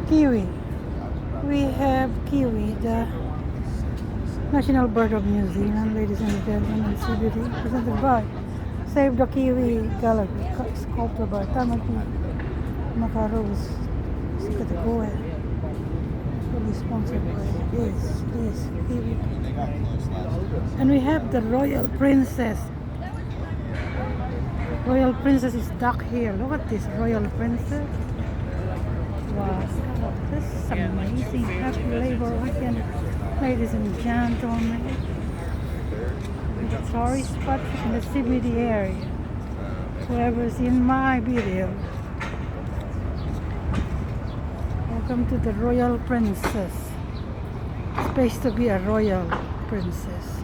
Kiwi. We have Kiwi, the national bird of New Zealand, ladies and gentlemen, and CBD, presented by Save the Kiwi Gallery, sculpted by Tamaki Macaros Skategoe. Fully sponsored by this Kiwi. And we have the Royal Princess. Royal Princess is stuck here. Look at this Royal Princess. Wow, this is amazing. Happy Labor Weekend, ladies and gentlemen. The tourist spot in the CBD area. Whoever's in my video. Welcome to the Royal Princess. Space to be a royal princess.